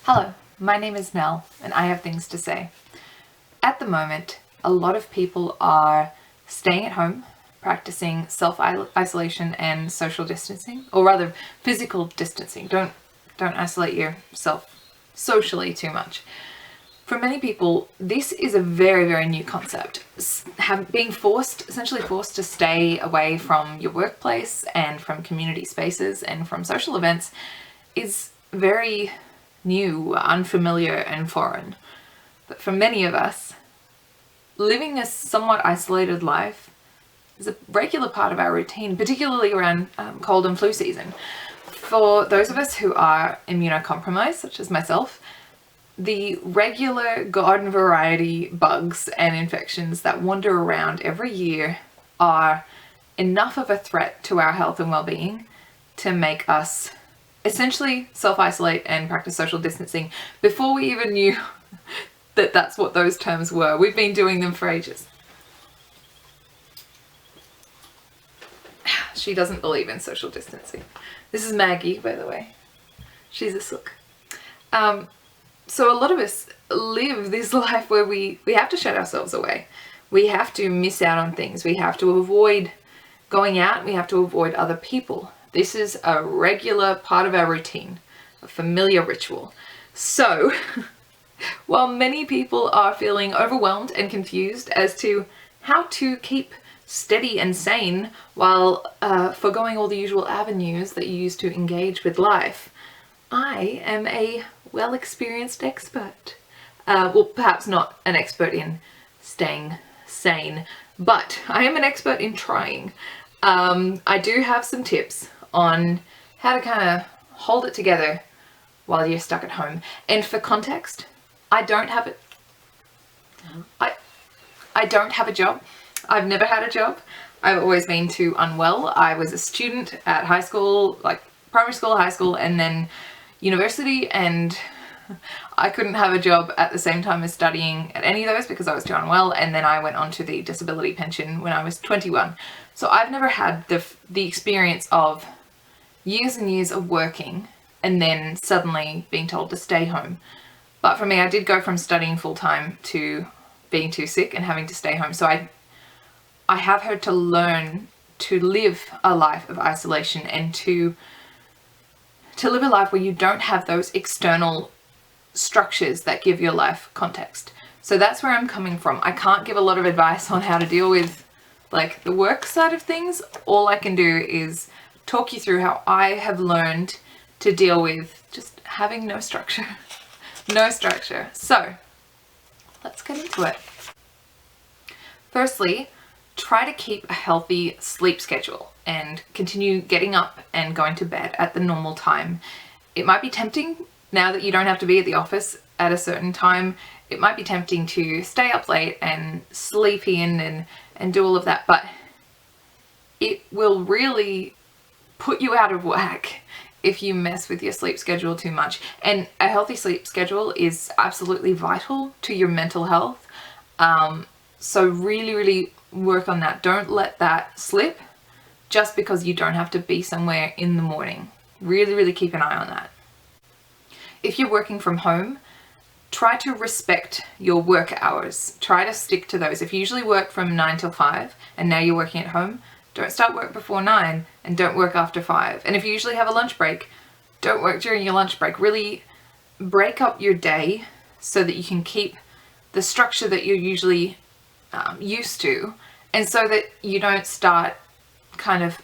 Hello, my name is Mel and I have things to say. At the moment, a lot of people are staying at home, practicing self-isolation and social distancing, or rather physical distancing. Don't isolate yourself socially too much. For many people, this is a very, very new concept. Being essentially forced to stay away from your workplace and from community spaces and from social events is very new, unfamiliar, and foreign. But for many of us, living a somewhat isolated life is a regular part of our routine, particularly around cold and flu season. For those of us who are immunocompromised, such as myself, the regular garden variety bugs and infections that wander around every year are enough of a threat to our health and well-being to make us essentially self-isolate and practice social distancing before we even knew that that's what those terms were. We've been doing them for ages. She doesn't believe in social distancing. This is Maggie, by the way. She's a sook. So a lot of us live this life where we have to shut ourselves away. We have to miss out on things. We have to avoid going out. We have to avoid other people. This is a regular part of our routine, a familiar ritual. So, while many people are feeling overwhelmed and confused as to how to keep steady and sane while foregoing all the usual avenues that you use to engage with life, I am a well-experienced expert. Well, perhaps not an expert in staying sane, but I am an expert in trying. I do have some tips on how to kind of hold it together while you're stuck at home. And for context, I don't have a job. I've never had a job. I've always been too unwell. I was a student at high school, like primary school, high school, and then university, and I couldn't have a job at the same time as studying at any of those because I was too unwell, and then I went on to the disability pension when I was 21. So I've never had the experience of years and years of working and then suddenly being told to stay home. But for me, I did go from studying full-time to being too sick and having to stay home. So I have had to learn to live a life of isolation and to live a life where you don't have those external structures that give your life context. So that's where I'm coming from. I can't give a lot of advice on how to deal with like the work side of things. All I can do is talk you through how I have learned to deal with just having no structure. No structure. So let's get into it. Firstly, try to keep a healthy sleep schedule and continue getting up and going to bed at the normal time. It might be tempting now that you don't have to be at the office at a certain time. It might be tempting to stay up late and sleep in and do all of that, but it will really put you out of whack if you mess with your sleep schedule too much. And a healthy sleep schedule is absolutely vital to your mental health. So really, really work on that. Don't let that slip just because you don't have to be somewhere in the morning. Really, really keep an eye on that. If you're working from home, try to respect your work hours. Try to stick to those. If you usually work from 9 till 5 and now you're working at home, don't start work before 9 and don't work after 5. And if you usually have a lunch break, don't work during your lunch break. Really break up your day so that you can keep the structure that you're usually used to, and so that you don't start kind of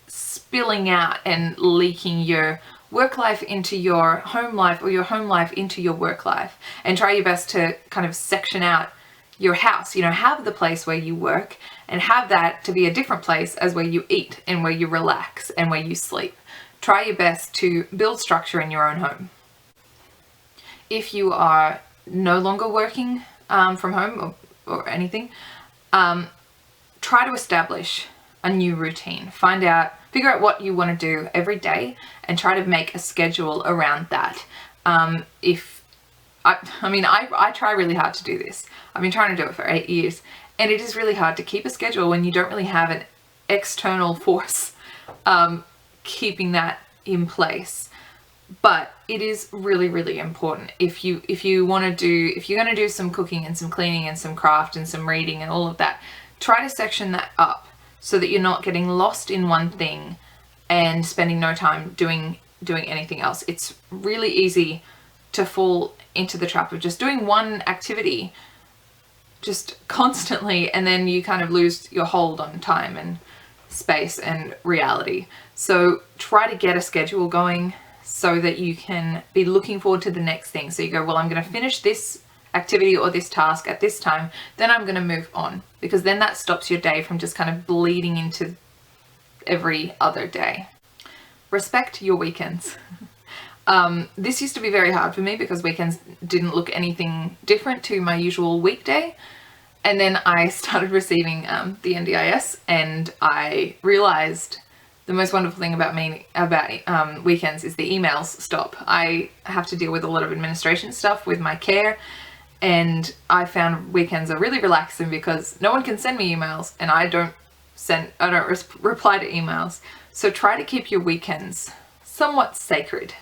spilling out and leaking your work life into your home life or your home life into your work life. And try your best to kind of section out your house, have the place where you work and have that to be a different place as where you eat and where you relax and where you sleep. Try your best to build structure in your own home. If you are no longer working from home or anything, try to establish a new routine. Figure out what you want to do every day and try to make a schedule around that. I try really hard to do this. I've been trying to do it for 8 years, and it is really hard to keep a schedule when you don't really have an external force keeping that in place. But it is really, really important if you're going to do some cooking and some cleaning and some craft and some reading and all of that, try to section that up so that you're not getting lost in one thing and spending no time doing anything else. It's really easy to fall into the trap of just doing one activity just constantly, and then you kind of lose your hold on time and space and reality. So try to get a schedule going so that you can be looking forward to the next thing. So you go, well, I'm going to finish this activity or this task at this time, then I'm going to move on, because then that stops your day from just kind of bleeding into every other day. Respect your weekends. This used to be very hard for me because weekends didn't look anything different to my usual weekday. And then I started receiving the NDIS, and I realized the most wonderful thing about weekends is the emails stop. I have to deal with a lot of administration stuff with my care, and I found weekends are really relaxing because no one can send me emails, and I don't reply to emails. So try to keep your weekends somewhat sacred.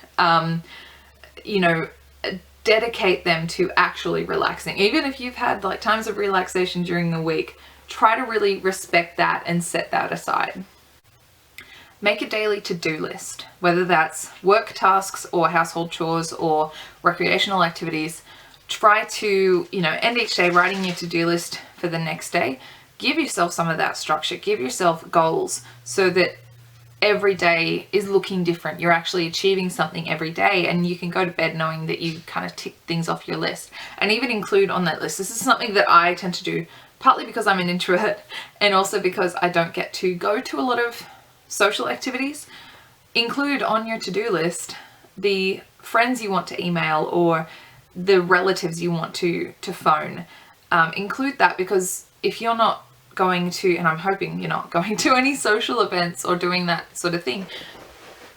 Dedicate them to actually relaxing. Even if you've had like times of relaxation during the week, try to really respect that and set that aside. Make a daily to-do list, whether that's work tasks or household chores or recreational activities. Try to, end each day writing your to-do list for the next day. Give yourself some of that structure. Give yourself goals so that every day is looking different. You're actually achieving something every day, and you can go to bed knowing that you kind of tick things off your list, and even include on that list. This is something that I tend to do, partly because I'm an introvert and also because I don't get to go to a lot of social activities. Include on your to-do list the friends you want to email or the relatives you want to phone. Include that, because if you're not going to, and I'm hoping you're not going to any social events or doing that sort of thing,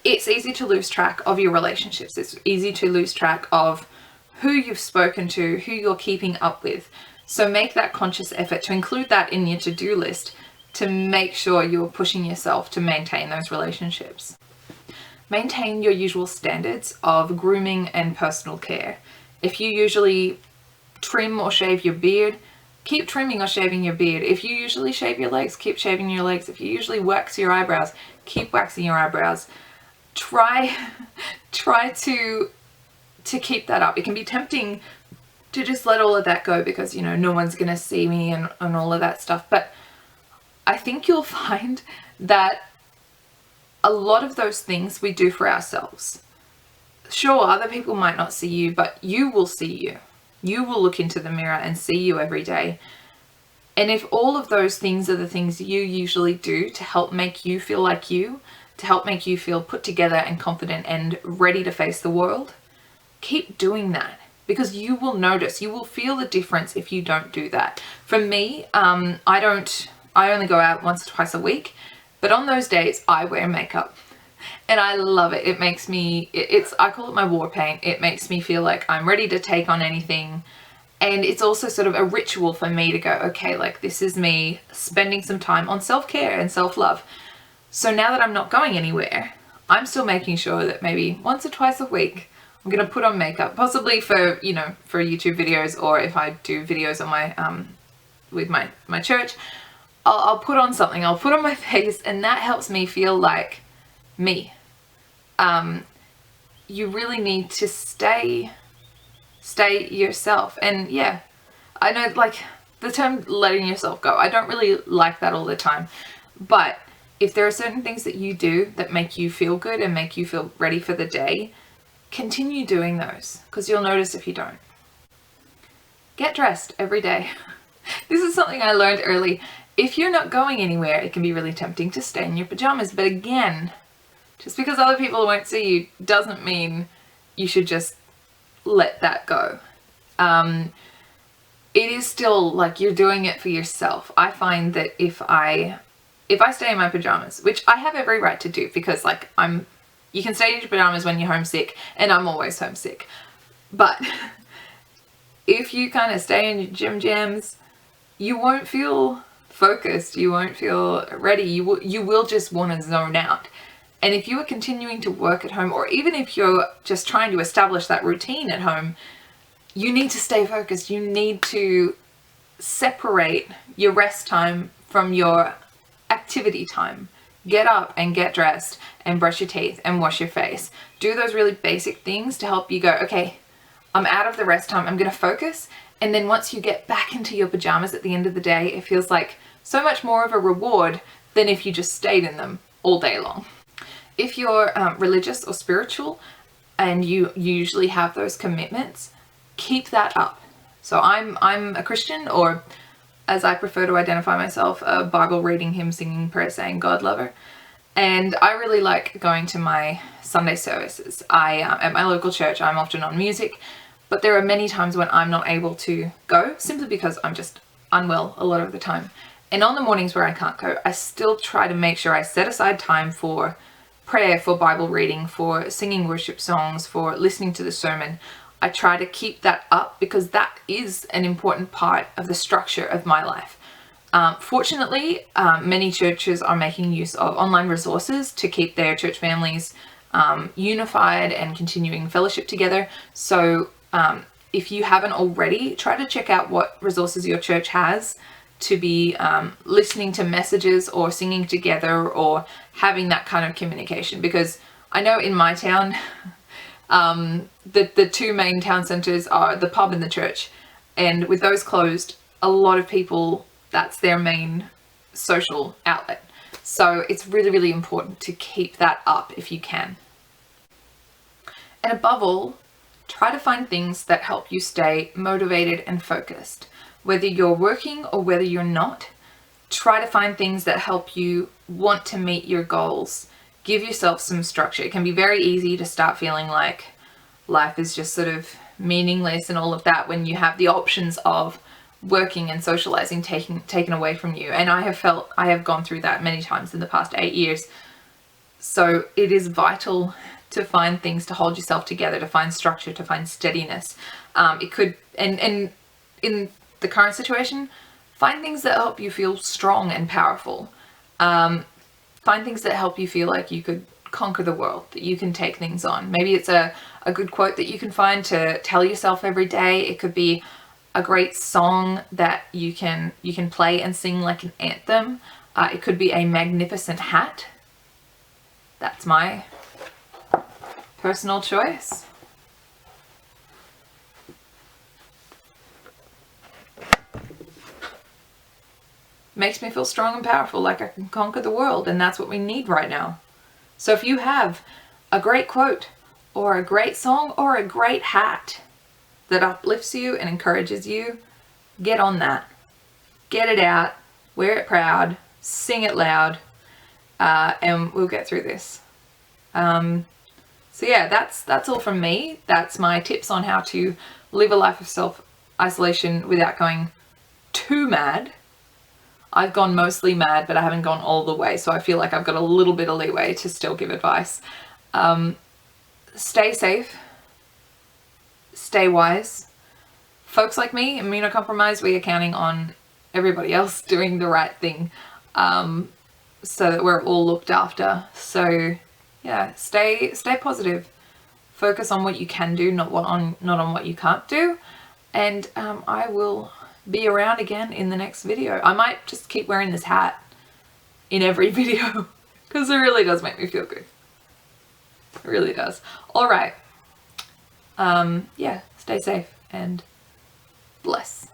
it's easy to lose track of your relationships. It's easy to lose track of who you've spoken to, who you're keeping up with. So make that conscious effort to include that in your to-do list to make sure you're pushing yourself to maintain those relationships. Maintain your usual standards of grooming and personal care. If you usually trim or shave your beard, keep trimming or shaving your beard. If you usually shave your legs, keep shaving your legs. If you usually wax your eyebrows, keep waxing your eyebrows. Try to keep that up. It can be tempting to just let all of that go because, no one's going to see me and all of that stuff. But I think you'll find that a lot of those things we do for ourselves. Sure, other people might not see you, but you will see you. You will look into the mirror and see you every day. And if all of those things are the things you usually do to help make you feel like you, to help make you feel put together and confident and ready to face the world, keep doing that, because you will notice, you will feel the difference if you don't do that. For me, I only go out once or twice a week, but on those days I wear makeup. And I love it. It makes me, I call it my war paint. It makes me feel like I'm ready to take on anything. And it's also sort of a ritual for me to go, okay, like this is me spending some time on self-care and self-love. So now that I'm not going anywhere, I'm still making sure that maybe once or twice a week, I'm going to put on makeup, possibly for, for YouTube videos, or if I do videos on my, with my church, I'll put on something, I'll put on my face, and that helps me feel like me. You really need to stay yourself. And yeah, I know, like, the term letting yourself go, I don't really like that all the time, but if there are certain things that you do that make you feel good and make you feel ready for the day, continue doing those, because you'll notice if you don't. Get dressed every day. This is something I learned early. If you're not going anywhere, it can be really tempting to stay in your pajamas, but again, just because other people won't see you doesn't mean you should just let that go. It is still like you're doing it for yourself. I find that if I stay in my pajamas, which I have every right to do, because like you can stay in your pajamas when you're homesick, and I'm always homesick. But if you kind of stay in your gym jams, you won't feel focused. You won't feel ready. You will just want to zone out. And if you are continuing to work at home, or even if you're just trying to establish that routine at home, you need to stay focused. You need to separate your rest time from your activity time. Get up and get dressed and brush your teeth and wash your face. Do those really basic things to help you go, okay, I'm out of the rest time. I'm going to focus. And then once you get back into your pajamas at the end of the day, it feels like so much more of a reward than if you just stayed in them all day long. If you're religious or spiritual and you usually have those commitments, keep that up. So I'm a Christian, or as I prefer to identify myself, a Bible reading, hymn singing, prayer saying God lover. And I really like going to my Sunday services. At my local church, I'm often on music, but there are many times when I'm not able to go simply because I'm just unwell a lot of the time. And on the mornings where I can't go, I still try to make sure I set aside time for prayer, for Bible reading, for singing worship songs, for listening to the sermon. I try to keep that up because that is an important part of the structure of my life. Fortunately, many churches are making use of online resources to keep their church families unified and continuing fellowship together. So if you haven't already, try to check out what resources your church has to be listening to messages or singing together or having that kind of communication. Because I know in my town, the two main town centres are the pub and the church. And with those closed, a lot of people, that's their main social outlet. So it's really, really important to keep that up if you can. And above all, try to find things that help you stay motivated and focused. Whether you're working or whether you're not, try to find things that help you want to meet your goals. Give yourself some structure. It can be very easy to start feeling like life is just sort of meaningless and all of that when you have the options of working and socializing taken away from you. And I have gone through that many times in the past 8 years. So it is vital to find things to hold yourself together, to find structure, to find steadiness. It could, and in the current situation, find things that help you feel strong and powerful. Find things that help you feel like you could conquer the world, that you can take things on. Maybe it's a good quote that you can find to tell yourself every day. It could be a great song that you can play and sing like an anthem. It could be a magnificent hat. That's my personal choice. Makes me feel strong and powerful, like I can conquer the world, and that's what we need right now. So if you have a great quote or a great song or a great hat that uplifts you and encourages you, get on that. Get it out, wear it proud, sing it loud, and we'll get through this. So yeah, that's all from me. That's my tips on how to live a life of self-isolation without going too mad. I've gone mostly mad, but I haven't gone all the way, so I feel like I've got a little bit of leeway to still give advice. Stay safe. Stay wise. Folks like me, immunocompromised, we are counting on everybody else doing the right thing, so that we're all looked after. So yeah, stay positive. Focus on what you can do, not on what you can't do. And I will be around again in the next video. I might just keep wearing this hat in every video because it really does make me feel good. It really does. All right. Yeah, stay safe and bless.